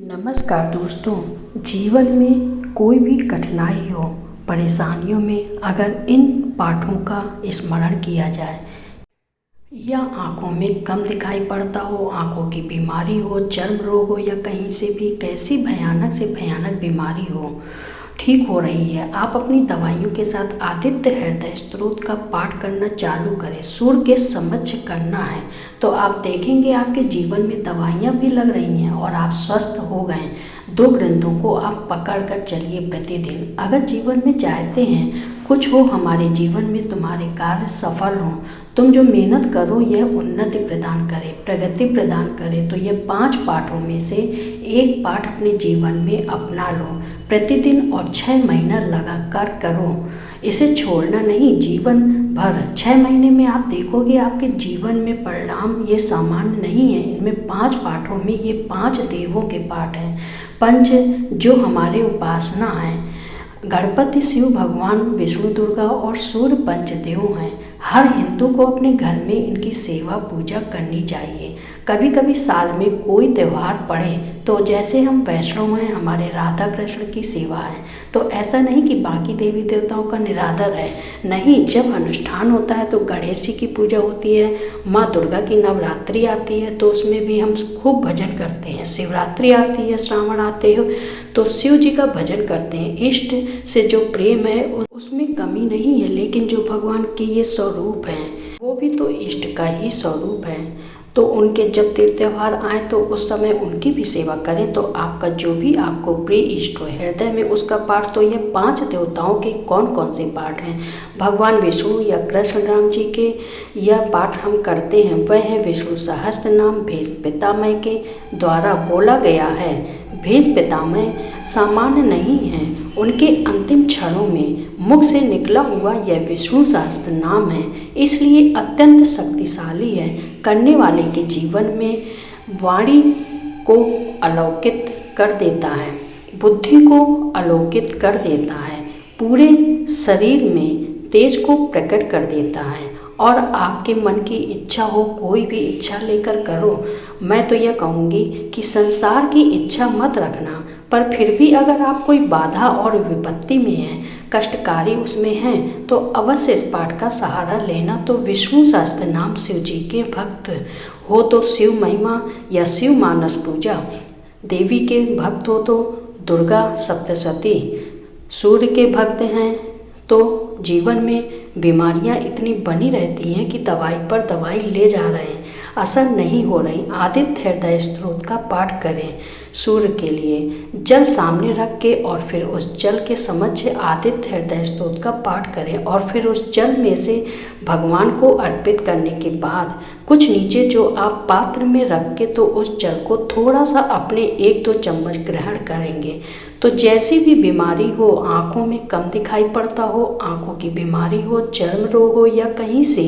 नमस्कार दोस्तों। जीवन में कोई भी कठिनाई हो, परेशानियों में अगर इन पाठों का स्मरण किया जाए, या आँखों में कम दिखाई पड़ता हो, आँखों की बीमारी हो, चर्म रोग हो, या कहीं से भी कैसी भयानक से भयानक बीमारी हो ठीक हो रही है, आप अपनी दवाइयों के साथ आदित्य हृदय स्तोत्र का पाठ करना चालू करें। सूर्य के समक्ष करना है तो आप देखेंगे आपके जीवन में दवाइयाँ भी लग रही हैं और आप स्वस्थ हो गए। दो ग्रंथों को आप पकड़ कर चलिए प्रतिदिन। अगर जीवन में चाहते हैं कुछ हो हमारे जीवन में, तुम्हारे कार्य सफल हों, तुम जो मेहनत करो यह उन्नति प्रदान करे, प्रगति प्रदान करे, तो ये 5 पाठों में से एक पाठ अपने जीवन में अपना लो प्रतिदिन और 6 महीना लगाकर करो। इसे छोड़ना नहीं, जीवन भर 6 महीने में आप देखोगे आपके जीवन में परिणाम ये सामान्य नहीं है। इनमें 5 पाठों में ये 5 देवों के पाठ हैं। पंच जो हमारे उपासना है, गणपति, शिव भगवान, विष्णु, दुर्गा और सूर्य पंचदेव हैं। हर हिंदू को अपने घर में इनकी सेवा पूजा करनी चाहिए। कभी कभी साल में कोई त्यौहार पड़े तो जैसे हम वैष्णव हैं, हमारे राधा कृष्ण की सेवा है, तो ऐसा नहीं कि बाकी देवी देवताओं का निरादर है। नहीं, जब अनुष्ठान होता है तो गणेश जी की पूजा होती है, माँ दुर्गा की नवरात्रि आती है तो उसमें भी हम खूब भजन करते हैं। शिवरात्रि आती है, श्रावण आते हो तो शिव जी का भजन करते हैं। इष्ट से जो प्रेम है उसमें कमी नहीं है, लेकिन जो भगवान के ये स्वरूप हैं वो भी तो इष्ट का ही स्वरूप है। तो उनके जब तीर्थ त्यौहार आए तो उस समय उनकी भी सेवा करें। तो आपका जो भी आपको प्रिय इष्ट हो हृदय में, उसका पाठ तो ये 5 देवताओं के कौन कौन से पाठ हैं, भगवान विष्णु या कृष्ण राम जी के यह पाठ हम करते हैं। वह है विष्णु सहस्त्र नाम भेद पितामह के द्वारा बोला गया है। भेद पितामह सामान्य नहीं है, उनके अंतिम क्षणों में मुख से निकला हुआ यह विष्णु सहस्त्र नाम है, इसलिए अत्यंत शक्तिशाली है। करने वाले के जीवन में वाणी को अलौकित कर देता है, बुद्धि को अलौकित कर देता है, पूरे शरीर में तेज को प्रकट कर देता है। और आपके मन की इच्छा हो, कोई भी इच्छा लेकर करो। मैं तो यह कहूँगी कि संसार की इच्छा मत रखना, पर फिर भी अगर आप कोई बाधा और विपत्ति में हैं, कष्टकारी उसमें हैं, तो अवश्य इस पाठ का सहारा लेना। तो विष्णु सहस्त्र नाम, शिव जी के भक्त हो तो शिव महिमा या शिव मानस पूजा, देवी के भक्त हो तो दुर्गा सप्तशती, सूर्य के भक्त हैं तो जीवन में बीमारियां इतनी बनी रहती हैं कि दवाई पर दवाई ले जा रहे हैं, असर नहीं हो रही। आदित्य हृदय स्तोत्र का पाठ करें। सूर्य के लिए जल सामने रख के और फिर उस जल के समक्ष आदित्य हृदय स्तोत्र का पाठ करें और फिर उस जल में से भगवान को अर्पित करने के बाद कुछ नीचे जो आप पात्र में रख के तो उस जल को थोड़ा सा अपने 1-2 चम्मच ग्रहण करेंगे। तो जैसी भी बीमारी हो, आँखों में कम दिखाई पड़ता हो, आँखों की बीमारी हो, चर्म रोग हो, या कहीं से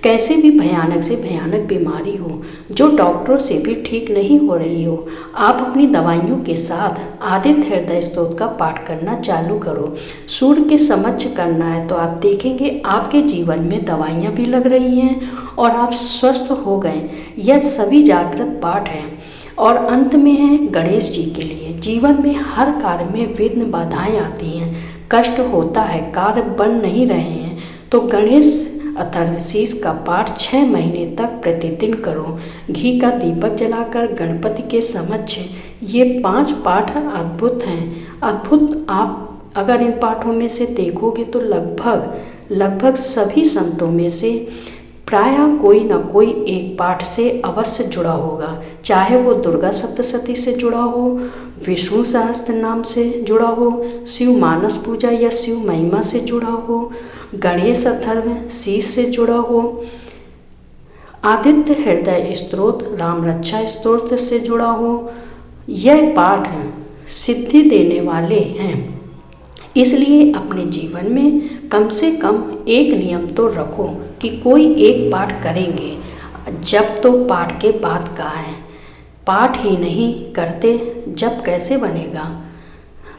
कैसे भी भयानक से भयानक बीमारी हो जो डॉक्टरों से भी ठीक नहीं हो रही हो, आप अपनी दवाइयों के साथ आदित्य हृदय स्तोत्र का पाठ करना चालू करो। सूर्य के समक्ष करना है तो आप देखेंगे आपके जीवन में दवाइयाँ भी लग रही हैं और आप स्वस्थ हो गए। यह सभी जागृत पाठ हैं। और अंत में है गणेश जी के लिए। जीवन में हर कार्य में विघ्न बाधाएं आती हैं, कष्ट होता है, कार्य बन नहीं रहे हैं, तो गणेश अथर्वशीष का पाठ 6 महीने तक प्रतिदिन करो। घी का दीपक जलाकर गणपति के समक्ष ये 5 पाठ अद्भुत हैं। अद्भुत आप अगर इन पाठों में से देखोगे तो लगभग सभी संतों में से प्रायः कोई न कोई एक पाठ से अवश्य जुड़ा होगा, चाहे वो दुर्गा सप्तशती से जुड़ा हो, विष्णु सहस्त्र नाम से जुड़ा हो, शिव मानस पूजा या शिव महिमा से जुड़ा हो, गणेश अथर्वशीष से जुड़ा हो, आदित्य हृदय स्तोत्र, राम रक्षा स्तोत्र से जुड़ा हो। यह पाठ सिद्धि देने वाले हैं, इसलिए अपने जीवन में कम से कम एक नियम तो रखो कि कोई एक पाठ करेंगे। जब तो पाठ के बाद का है, पाठ ही नहीं करते जब कैसे बनेगा,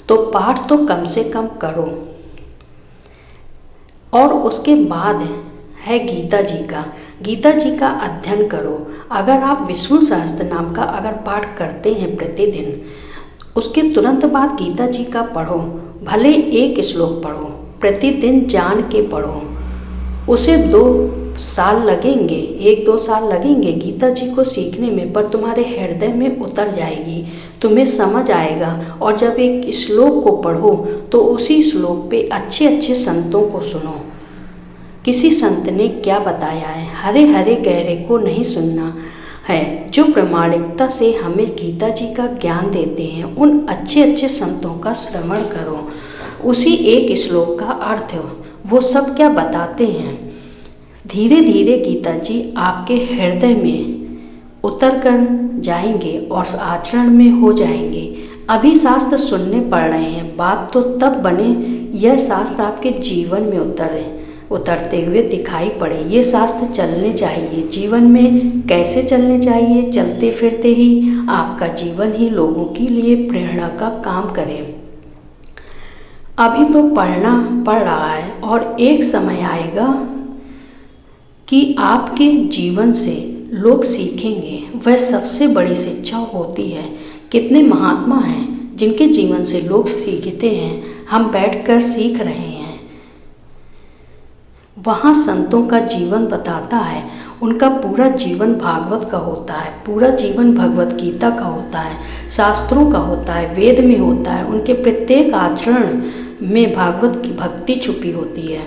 तो पाठ तो कम से कम करो। और उसके बाद है गीता जी का। गीता जी का अध्ययन करो। अगर आप विष्णु सहस्त्र नाम का अगर पाठ करते हैं प्रतिदिन, उसके तुरंत बाद गीता जी का पढ़ो, भले एक श्लोक पढ़ो, प्रतिदिन जान के पढ़ो। उसे 2 साल लगेंगे, 1-2 साल लगेंगे गीता जी को सीखने में, पर तुम्हारे हृदय में उतर जाएगी, तुम्हें समझ आएगा। और जब एक श्लोक को पढ़ो तो उसी श्लोक पे अच्छे अच्छे संतों को सुनो, किसी संत ने क्या बताया है। हरे हरे गहरे को नहीं सुनना है। जो प्रामाणिकता से हमें गीता जी का ज्ञान देते हैं, उन अच्छे अच्छे संतों का श्रवण करो। उसी एक श्लोक का अर्थ वो सब क्या बताते हैं। धीरे धीरे गीता जी आपके हृदय में उतर कर जाएंगे और आचरण में हो जाएंगे। अभी शास्त्र सुनने पड़ रहे हैं, बात तो तब बने यह शास्त्र आपके जीवन में उतरते हुए दिखाई पड़े। ये शास्त्र चलने चाहिए जीवन में। कैसे चलने चाहिए? चलते फिरते ही आपका जीवन ही लोगों के लिए प्रेरणा का काम करे। अभी तो पढ़ना पड़ रहा है और एक समय आएगा कि आपके जीवन से लोग सीखेंगे। वह सबसे बड़ी शिक्षा होती है। कितने महात्मा हैं जिनके जीवन से लोग सीखते हैं, हम बैठकर सीख रहे हैं। वहाँ संतों का जीवन बताता है, उनका पूरा जीवन भागवत का होता है, पूरा जीवन भगवत गीता का होता है, शास्त्रों का होता है, वेद में होता है। उनके प्रत्येक आचरण में भागवत की भक्ति छुपी होती है।